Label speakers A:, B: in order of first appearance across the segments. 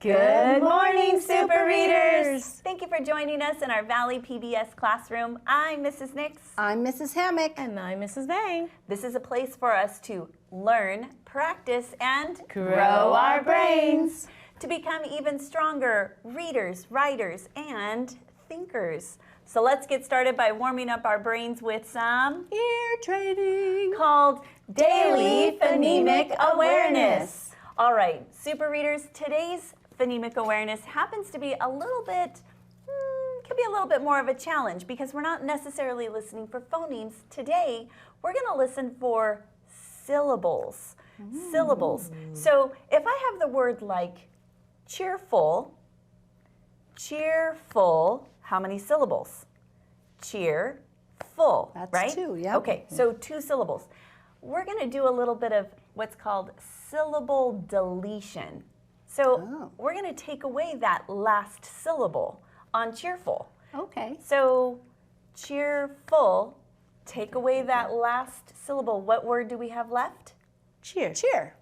A: Good morning, Super Readers! Thank you for joining us in our Valley PBS classroom. I'm Mrs. Nix.
B: I'm Mrs. Hammock.
C: And I'm Mrs. Bang.
A: This is a place for us to learn, practice, and
C: grow our brains
A: to become even stronger readers, writers, and thinkers. So let's get started by warming up our brains with some
C: ear training
A: called Daily Phonemic Awareness. All right, Super Readers, today's phonemic awareness happens to be a little bit, could be a little bit more of a challenge because we're not necessarily listening for phonemes. Today, we're going to listen for syllables. Syllables. So if I have the word like cheerful, how many syllables? Cheerful,
B: That's
A: right?
B: 2, yeah.
A: Okay, so 2 syllables. We're going to do a little bit of what's called syllable deletion. So we're going to take away that last syllable on cheerful.
B: Okay.
A: So cheerful, take away that last syllable. What word do we have left?
C: Cheer.
B: Cheer.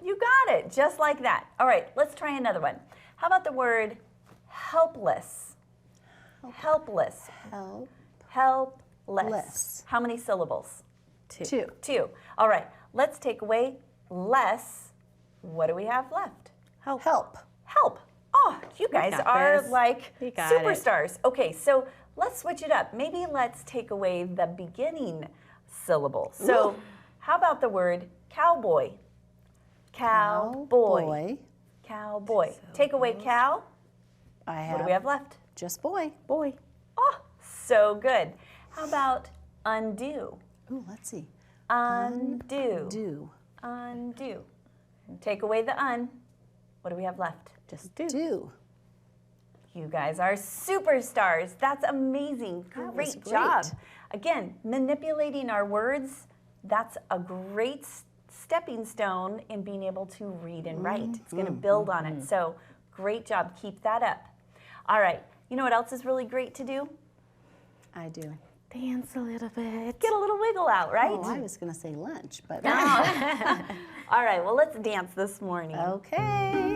A: You got it, just like that. All right, let's try another one. How about the word helpless? Helpless. Helpless. How many syllables?
B: 2.
A: 2. All right, let's take away less. What do we have left?
B: Help.
A: Help. Oh, you guys are like superstars. Okay, so let's switch it up. Maybe let's take away the beginning syllable. So how about the word cowboy? Cowboy. Cowboy. Take away cow. What do we have left?
B: Just boy.
C: Boy.
A: Oh, so good. How about undo?
B: Ooh, let's see.
A: Undo. Undo. Take away the un. What do we have left?
C: Just do.
B: Do.
A: You guys are superstars. That's amazing. Great job. Again, manipulating our words, that's a great stepping stone in being able to read and write. It's going to build on it. So great job. Keep that up. All right. You know what else is really great to do?
B: I do.
C: Dance a little bit.
A: Get a little wiggle out, right?
B: Oh, I was going to say lunch, but...
A: All right. Well, let's dance this morning.
B: Okay.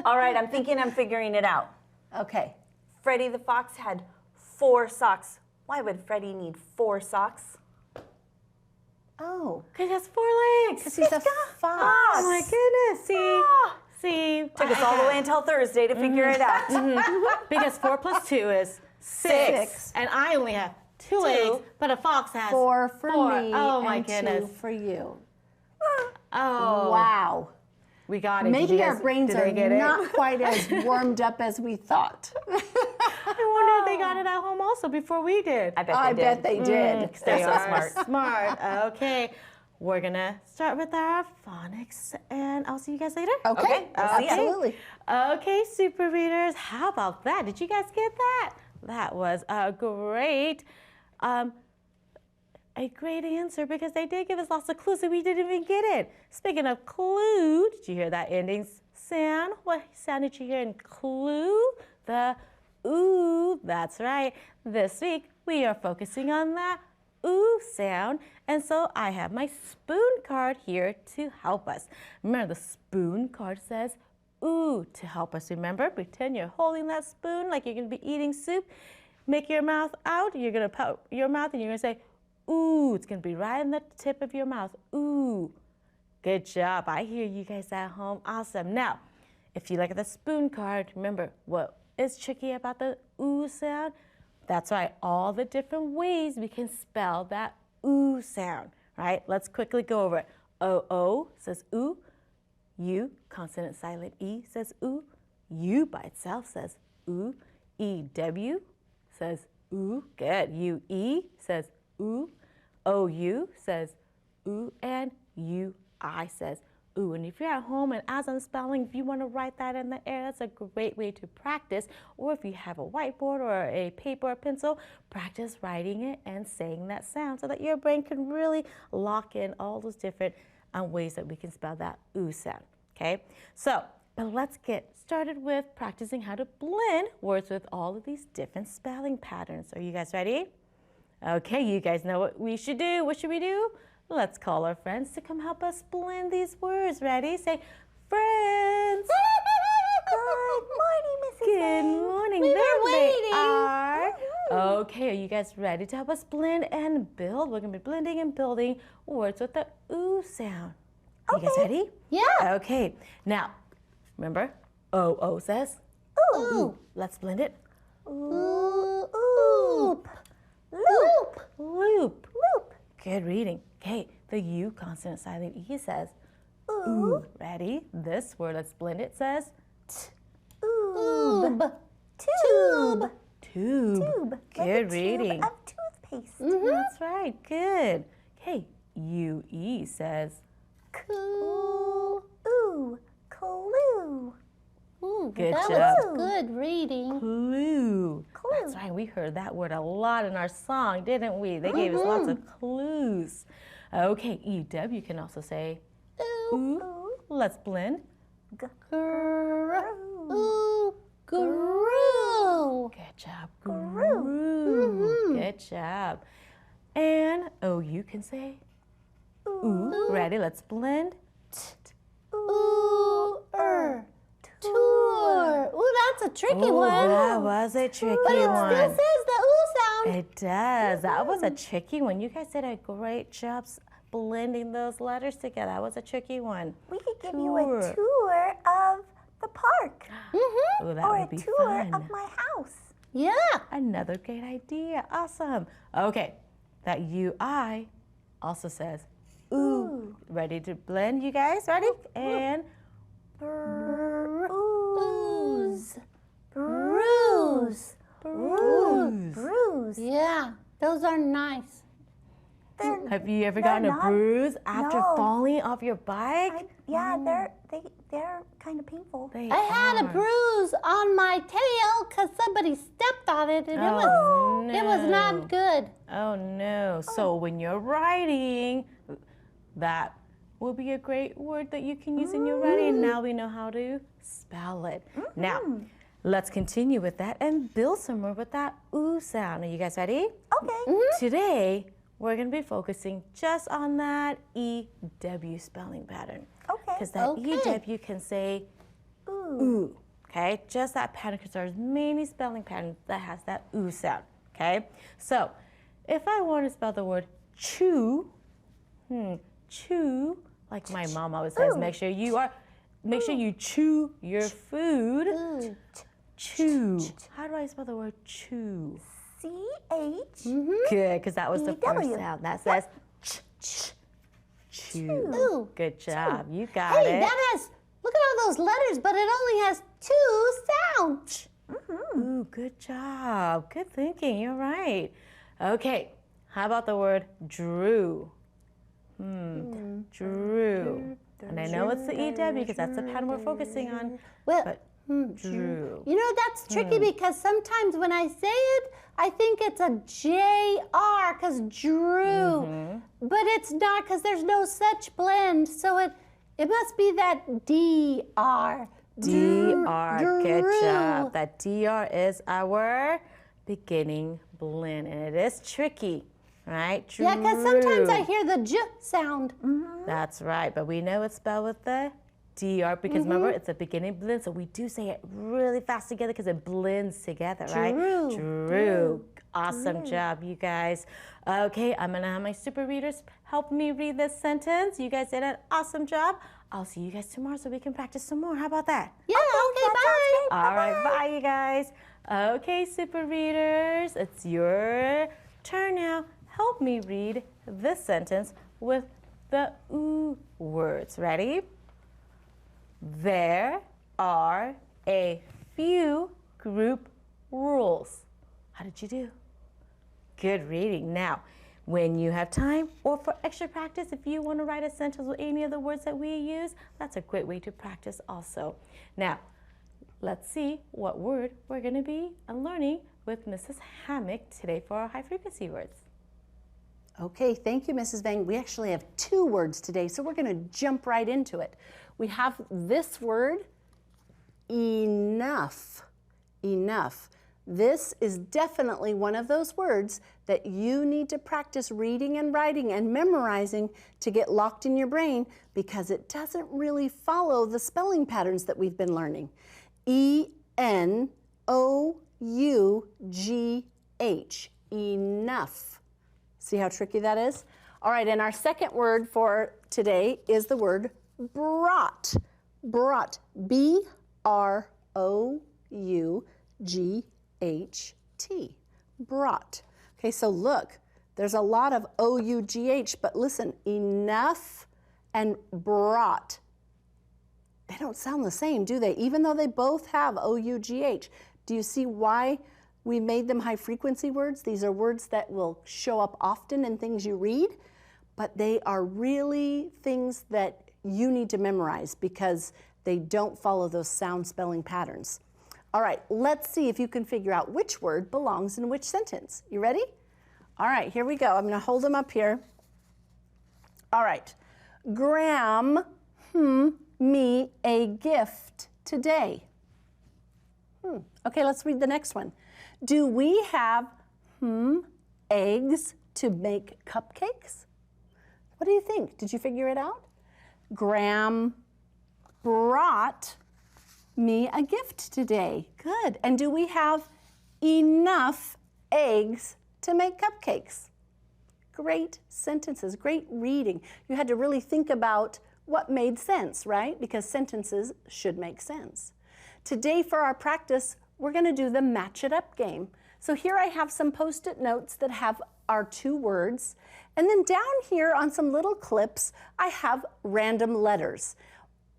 A: All right, I'm thinking I'm figuring it out.
B: Okay.
A: Freddie the fox had 4 socks. Why would Freddie need 4 socks?
B: Oh.
C: Because he has 4 legs.
B: Because he's a fox.
C: Oh my goodness. See.
A: Took us all the way until Thursday to figure it out.
C: Because 4 plus 2 is 6. And I only have 2 legs, but a fox has
B: 4 for me
C: Oh my
B: and
C: goodness.
B: 2 for you.
C: Oh.
B: Wow.
C: We got it.
B: Maybe our brains are not quite as warmed up as we thought.
C: I wonder if they got it at home also before we did.
A: I bet they did.
C: They
A: so
C: are
A: smart.
C: smart. Okay. We're going to start with our phonics, and I'll see you guys later.
B: Okay. Absolutely.
C: Okay, Super Readers. How about that? Did you guys get that? That was a great answer because they did give us lots of clues and we didn't even get it. Speaking of clue, did you hear that ending sound? What sound did you hear in clue? The ooh, that's right. This week we are focusing on that ooh sound, and so I have my spoon card here to help us. Remember, the spoon card says ooh to help us. Remember, pretend you're holding that spoon like you're going to be eating soup. Make your mouth out. You're going to pout your mouth and you're going to say ooh. It's going to be right in the tip of your mouth. Ooh. Good job. I hear you guys at home. Awesome. Now, if you look at the spoon card, remember what is tricky about the ooh sound? That's right. All the different ways we can spell that ooh sound, right? Let's quickly go over it. O says ooh. U, consonant silent E says ooh. U by itself says ooh. EW says ooh. Good. UE says ooh. OU says ooh. And UI says ooh. And if you're at home and as I'm spelling, if you want to write that in the air, that's a great way to practice. Or if you have a whiteboard or a paper or pencil, practice writing it and saying that sound so that your brain can really lock in all those different ways that we can spell that ooh sound. Okay? So, but let's get started with practicing how to blend words with all of these different spelling patterns. Are you guys ready? Okay, you guys know what we should do. What should we do? Let's call our friends to come help us blend these words. Ready? Say, friends.
A: Good morning, Mrs.
C: Good
A: May.
C: morning.
B: We
C: There
B: were
C: they
B: waiting.
C: are. Okay, are you guys ready to help us blend and build? We're going to be blending and building words with the ooh sound. Are you guys ready?
B: Yeah.
C: Okay, now, remember, O says
B: Ooh.
C: Let's blend it.
B: Ooh. Oop. Loop.
C: Loop.
A: Loop.
C: Good reading. Okay, the U consonant silent E says ooh. Ready? This word, let's blend it, says
B: Oob.
A: Tube.
C: tube.
A: Tube. Like a
C: Good reading.
A: tube of toothpaste.
C: That's right. Good. Okay, UE says
B: Cool.
A: Ooh. Clue.
B: Ooh,
C: Good
B: that
C: job.
B: was good reading.
C: clue.
A: Clue.
C: That's right. We heard that word a lot in our song, didn't we? They gave us lots of clues. Okay, EW can also say ooh. Let's blend.
B: Ooh. Grew.
C: Good job. Grew. Good job. And OU can say ooh. Ready? Let's blend.
B: Ooh. Tour. Ooh, that's a tricky
C: Oh,
B: one.
C: that was a tricky
B: But it
C: one.
B: still says the ooh sound.
C: It does. That was a tricky one. You guys did a great job blending those letters together. That was a tricky one.
A: We could give you
C: Tour.
A: a tour of the park.
C: Oh, that
A: Or
C: would
A: a
C: be
A: tour
C: fun.
A: of my house.
B: Yeah.
C: Another great idea. Awesome. Okay, that UI also says ooh. Ready to blend, you guys? Ready? And
A: Bruise.
B: Bruise.
C: bruise.
A: Bruise.
B: Yeah, those are nice.
A: They're,
C: Have you ever
A: They're
C: gotten a
A: not-
C: bruise after
A: no.
C: falling off your bike?
A: yeah, they're kind of painful.
C: They
B: I had a
C: are.
B: bruise on my tail because somebody stepped on it and it was
C: no.
B: not good.
C: Oh no. So when you're writing, that will be a great word that you can use in your writing. And now we know how to spell it. Now, let's continue with that and build some more with that ooh sound. Are you guys ready?
A: Okay.
C: Today, we're going to be focusing just on that EW spelling pattern.
A: Okay.
C: Because that
B: Okay.
C: EW can say
A: Ooh.
C: ooh, okay? Just that pattern, because there's many spelling patterns that has that ooh sound, okay? So, if I want to spell the word chew, chew, like my mom always says, make sure you chew your food.
B: Ooh.
C: Chew. How do I spell the word chew?
A: C-H.
C: Good, because that was the first
A: E-W.
C: sound. That says chew.
B: Ooh.
C: Good job. You got
B: Hey,
C: it.
B: that has, look at all those letters, but it only has 2 sounds.
C: Ooh, good job. Good thinking. You're right. Okay. How about the word drew? Drew. And I know it's the EW because that's the pattern we're focusing on.
B: Well,
C: But drew.
B: you know, that's tricky because sometimes when I say it, I think it's a J-R because drew. But it's not because there's no such blend. So it must be that D-R.
C: DR. Good
B: Drew.
C: job. That DR is our beginning blend. And it is tricky, right?
B: Yeah, because sometimes I
C: Drew.
B: hear the J sound.
C: That's right, but we know it's spelled with the DR because remember, it's a beginning blend, so we do say it really fast together because it blends together, right?
B: Drew.
C: Drew. Awesome job, you guys. Okay, I'm gonna have my super readers help me read this sentence. You guys did an awesome job. I'll see you guys tomorrow so we can practice some more. How about that?
B: Yeah, okay, bye.
C: All right, bye, you guys. Okay, super readers, it's your turn now. Help me read this sentence with the ooh words. Ready? There are a few group rules. How did you do? Good reading. Now, when you have time or for extra practice, if you want to write a sentence with any of the words that we use, that's a great way to practice also. Now, let's see what word we're going to be learning with Mrs. Hammock today for our high frequency words.
B: Okay, thank you, Mrs. Vang. We actually have 2 words today, so we're going to jump right into it. We have this word, enough. Enough. This is definitely one of those words that you need to practice reading and writing and memorizing to get locked in your brain, because it doesn't really follow the spelling patterns that we've been learning. E-N-O-U-G-H. Enough. See how tricky that is? All right, and our second word for today is the word brought. Brought. B-R-O-U-G-H-T. Brought. Okay, so look, there's a lot of O-U-G-H, but listen, enough and brought. They don't sound the same, do they? Even though they both have O-U-G-H. Do you see why we made them high frequency words? These are words that will show up often in things you read, but they are really things that you need to memorize because they don't follow those sound spelling patterns. All right, let's see if you can figure out which word belongs in which sentence. You ready? All right, here we go. I'm going to hold them up here. All right. Graham me a gift today. Okay, let's read the next one. Do we have eggs to make cupcakes? What do you think? Did you figure it out? Graham brought me a gift today. Good. And do we have enough eggs to make cupcakes? Great sentences, great reading. You had to really think about what made sense, right? Because sentences should make sense. Today for our practice, we're going to do the match it up game. So here I have some post-it notes that have our 2 words. And then down here on some little clips, I have random letters.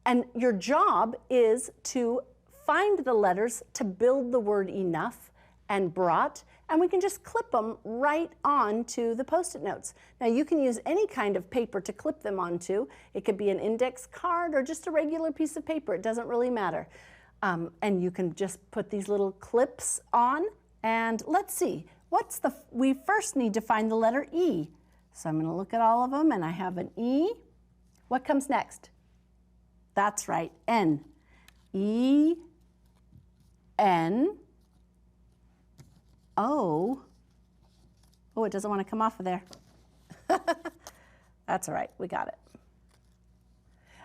B: And your job is to find the letters to build the word enough and brought, and we can just clip them right onto the post-it notes. Now you can use any kind of paper to clip them onto. It could be an index card or just a regular piece of paper. It doesn't really matter. And you can just put these little clips on, and let's see. We first need to find the letter E. So I'm going to look at all of them, and I have an E. What comes next? That's right, N. E, N, O. Oh, it doesn't want to come off of there. That's all right, we got it.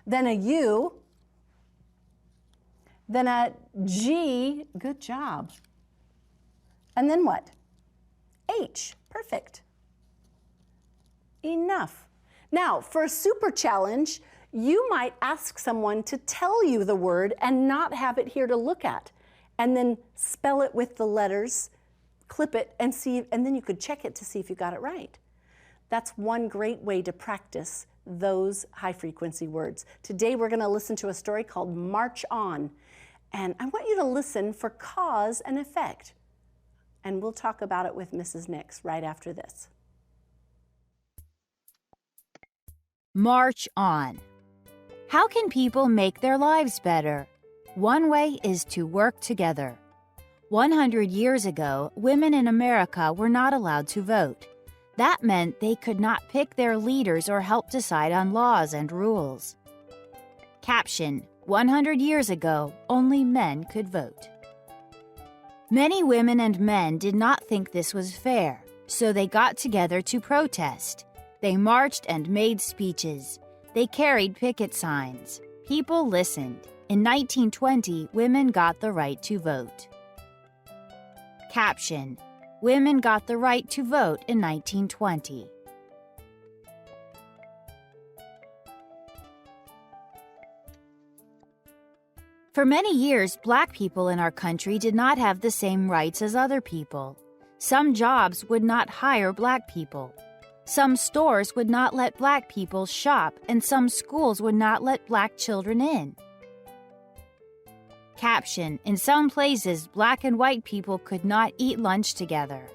B: Then a U. Then a G, good job. And then what? H, perfect. Enough. Now, for a super challenge, you might ask someone to tell you the word and not have it here to look at, and then spell it with the letters, clip it, and see, and then you could check it to see if you got it right. That's one great way to practice those high-frequency words. Today we're going to listen to a story called March On, and I want you to listen for cause and effect. And we'll talk about it with Mrs. Nix right after this.
D: March on. How can people make their lives better? One way is to work together. 100 years ago, women in America were not allowed to vote. That meant they could not pick their leaders or help decide on laws and rules. Caption: 100 years ago, only men could vote. Many women and men did not think this was fair, so they got together to protest. They marched and made speeches. They carried picket signs. People listened. In 1920, women got the right to vote. Caption: Women got the right to vote in 1920. For many years, Black people in our country did not have the same rights as other people. Some jobs would not hire Black people. Some stores would not let Black people shop, and some schools would not let Black children in. Caption: in some places, black and white people could not eat lunch together.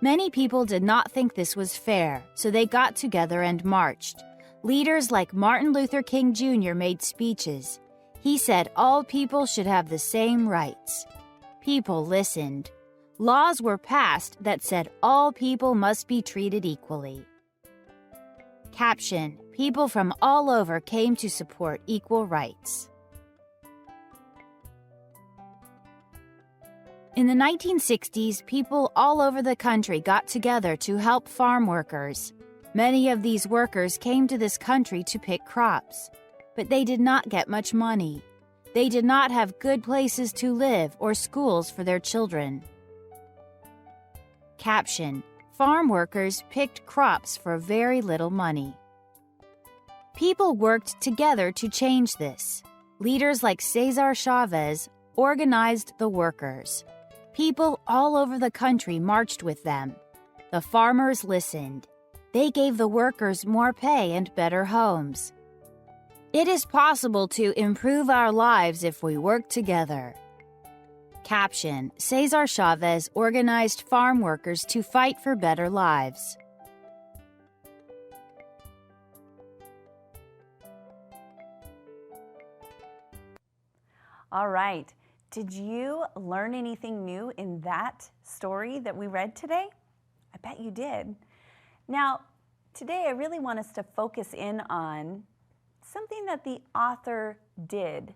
D: Many people did not think this was fair, so they got together and marched. Leaders like Martin Luther King Jr. made speeches. He said all people should have the same rights. People listened. Laws were passed that said all people must be treated equally. Caption: people from all over came to support equal rights. In the 1960s, people all over the country got together to help farm workers. Many of these workers came to this country to pick crops, but they did not get much money. They did not have good places to live or schools for their children. Caption: farm workers picked crops for very little money. People worked together to change this. Leaders like Cesar Chavez organized the workers. People all over the country marched with them. The farmers listened. They gave the workers more pay and better homes. It is possible to improve our lives if we work together. Caption: Cesar Chavez organized farm workers to fight for better lives.
A: All right. Did you learn anything new in that story that we read today? I bet you did. Now, today I really want us to focus in on something that the author did,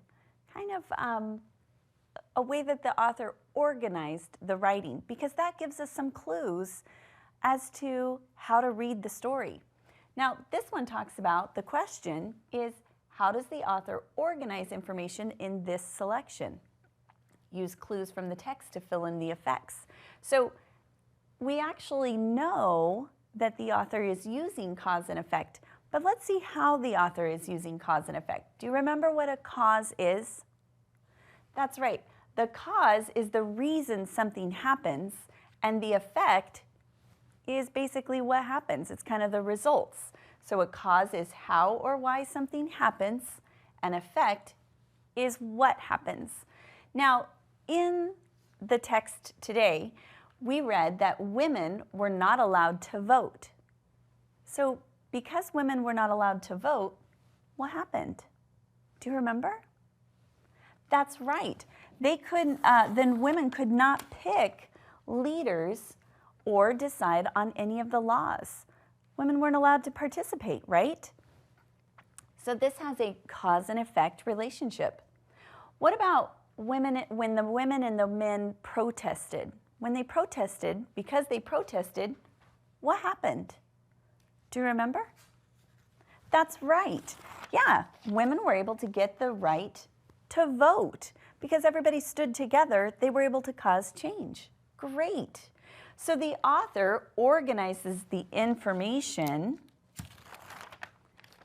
A: kind of a way that the author organized the writing, because that gives us some clues as to how to read the story. Now, this one talks about, the question is, how does the author organize information in this selection? Use clues from the text to fill in the effects. So we actually know that the author is using cause and effect, but let's see how the author is using cause and effect. Do you remember what a cause is? That's right. The cause is the reason something happens, and the effect is basically what happens. It's kind of the results. So a cause is how or why something happens, an effect is what happens. Now, in the text today, we read that women were not allowed to vote. So because women were not allowed to vote, what happened? Do you remember? That's right. They couldn't, then women could not pick leaders or decide on any of the laws. Women weren't allowed to participate, right? So this has a cause and effect relationship. What about women, when the women and the men protested? When they protested, because they protested, what happened? Do you remember? That's right. Yeah, women were able to get the right to vote. Because everybody stood together, they were able to cause change. Great. So the author organizes the information,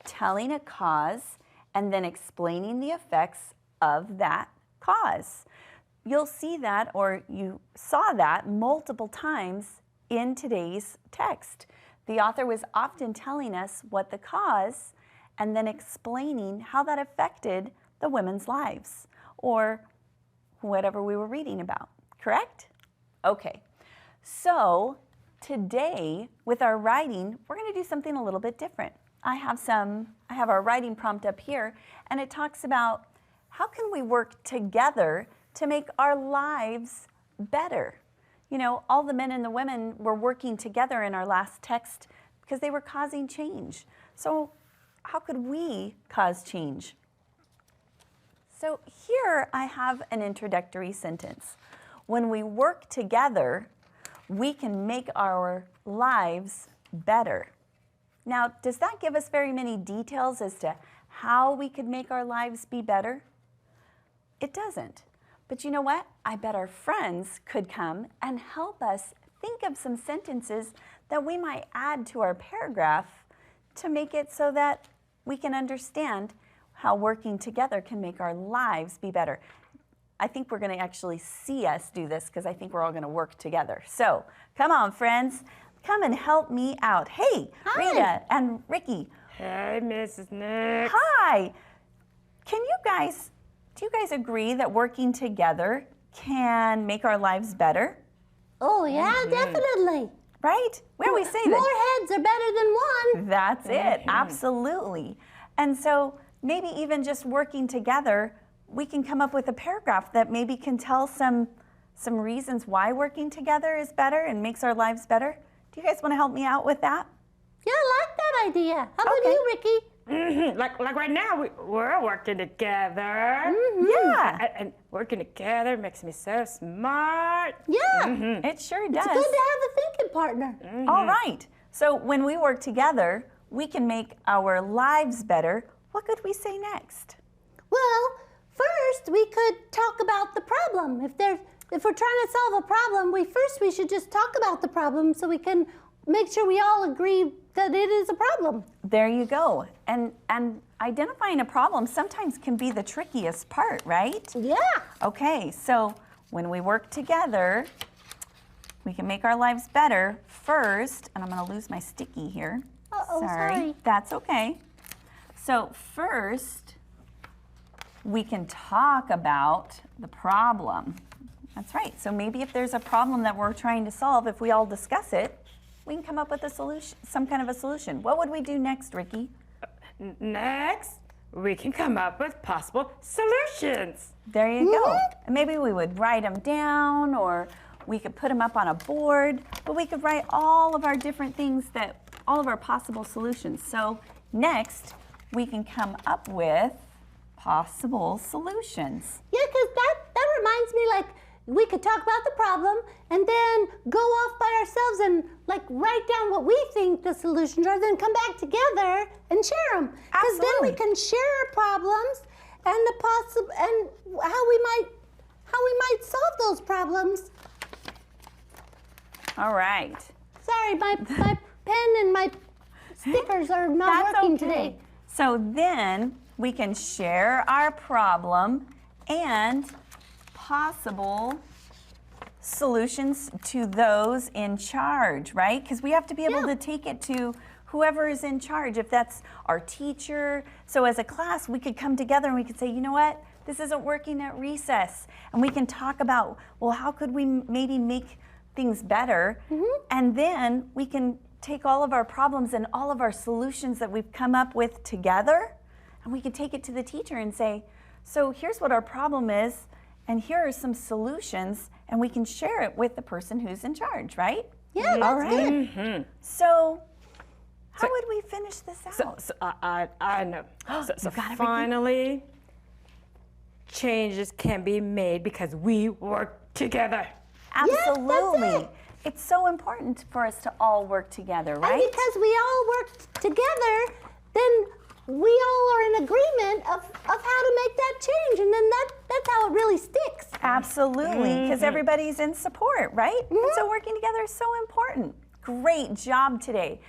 A: telling a cause, and then explaining the effects of that cause. You'll see that, or you saw that multiple times in today's text. The author was often telling us what the cause and then explaining how that affected the women's lives or whatever we were reading about, correct? Okay, so today with our writing, we're going to do something a little bit different. I have our writing prompt up here, and it talks about how can we work together to make our lives better. You know, all the men and the women were working together in our last text because they were causing change. So how could we cause change? So here I have an introductory sentence. When we work together, we can make our lives better. Now, does that give us very many details as to how we could make our lives be better? It doesn't. But you know what? I bet our friends could come and help us think of some sentences that we might add to our paragraph to make it so that we can understand how working together can make our lives be better. I think we're going to actually see us do this because I think we're all going to work together. So come on, friends. Come and help me out. Hey, hi. Rita and Ricky.
C: Hey, Mrs. Nix.
A: Hi. Do do you guys agree that working together can make our lives better?
B: Oh, yeah, definitely.
A: Right? We always say
B: More
A: that.
B: heads are better than one.
A: That's it, absolutely. And so maybe even just working together, we can come up with a paragraph that maybe can tell some reasons why working together is better and makes our lives better. Do you guys want to help me out with that?
B: Yeah, I like that idea. How about
A: Okay.
B: you, Ricky?
C: Like right now, we're working together.
A: Yeah,
C: And working together makes me so smart.
B: Yeah,
A: it sure does.
B: it's good to have a thinking partner.
A: All right. So when we work together, we can make our lives better. What could we say next?
B: Well, first we could talk about the problem. If we're trying to solve a problem, we should just talk about the problem so we can make sure we all agree that it is a problem.
A: There you go. And identifying a problem sometimes can be the trickiest part, right?
B: Yeah.
A: Okay, so when we work together, we can make our lives better. First, and I'm going to lose my sticky here.
B: Uh-oh, sorry.
A: That's okay. So first, we can talk about the problem. That's right. So maybe if there's a problem that we're trying to solve, if we all discuss it, we can come up with a solution, some kind of a solution. What would we do next, Ricky?
C: Next, we can come up with possible solutions.
A: There you go. And maybe we would write them down, or we could put them up on a board, but we could write all of our different things all of our possible solutions. So next, we can come up with possible solutions.
B: Yeah, because that reminds me, like, we could talk about the problem and then go off by ourselves and like write down what we think the solutions are, then come back together and share them. Because then we can share our problems and and how we might solve those problems.
A: All right.
B: Sorry, my pen and my stickers are not working today.
A: So then we can share our problem and possible solutions to those in charge, right? Because we have to be able to take it to whoever is in charge, if that's our teacher. So as a class, we could come together and we could say, you know what, this isn't working at recess. And we can talk about, well, how could we maybe make things better? And then we can take all of our problems and all of our solutions that we've come up with together, and we can take it to the teacher and say, so here's what our problem is, and here are some solutions, and we can share it with the person who's in charge, right?
B: Yeah, that's good.
A: So how would we finish this out?
C: So I know. So
A: got everything?
C: finally, changes can be made because we work together.
A: Absolutely. It's so important for us to all work together, right?
B: And because we all work together, then we all are in agreement of how to make that change, and then that's how it really sticks.
A: Absolutely, because everybody's in support, right? And so working together is so important. Great job today.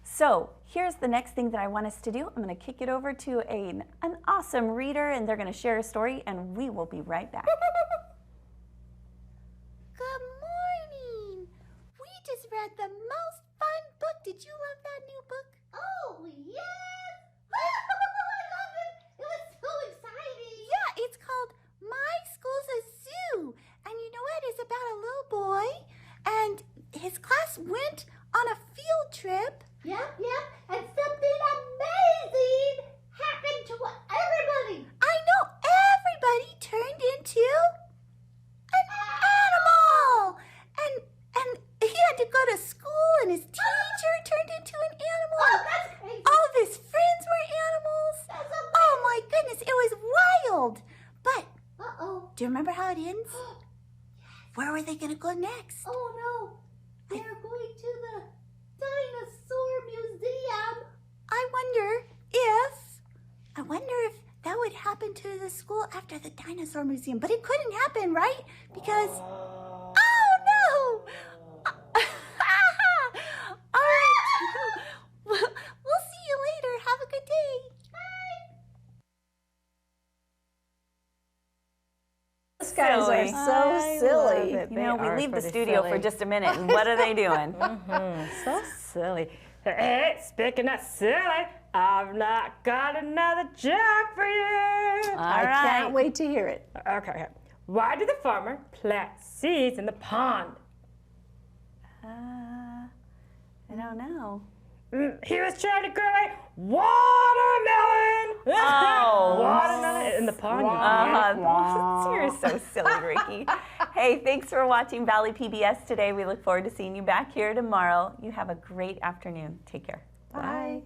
A: So here's the next thing that I want us to do. I'm going to kick it over to an awesome reader, and they're going to share a story, and we will be right back.
E: Good morning! We just read the most fun book. Did you love that new book?
B: Oh, yes! I love it! It was so exciting!
E: Yeah, it's called My School's a Zoo. And you know what? It's about a little boy, and his class went on a field trip.
B: Yep, and something amazing happened to everybody!
E: I know, everybody turned into an animal! And he had to go to school, and his teacher turned into an animal.
B: Oh, that's crazy!
E: All of his friends were animals.
B: That's amazing.
E: Oh my goodness, it was wild. But
B: Uh-oh.
E: do you remember how it ends? Where were they going to go next?
B: Oh, no. They're going to the Dinosaur Museum.
E: I wonder if that would happen to the school after the dinosaur museum. But it couldn't happen, right? Because, oh no! All right. We'll see you later. Have a good day.
A: These guys
B: are so silly.
A: You know, we leave the studio for just a minute, and what are they doing?
C: So silly. Hey, speaking of silly, I've not got another joke for you.
B: I can't wait to hear it.
C: Okay. Why did the farmer plant seeds in the pond?
A: I don't know.
C: He was trying to grow a watermelon.
A: Oh.
C: Watermelon in the pond.
A: You're so silly, Ricky. Hey, thanks for watching Valley PBS today. We look forward to seeing you back here tomorrow. You have a great afternoon. Take care.
B: Bye.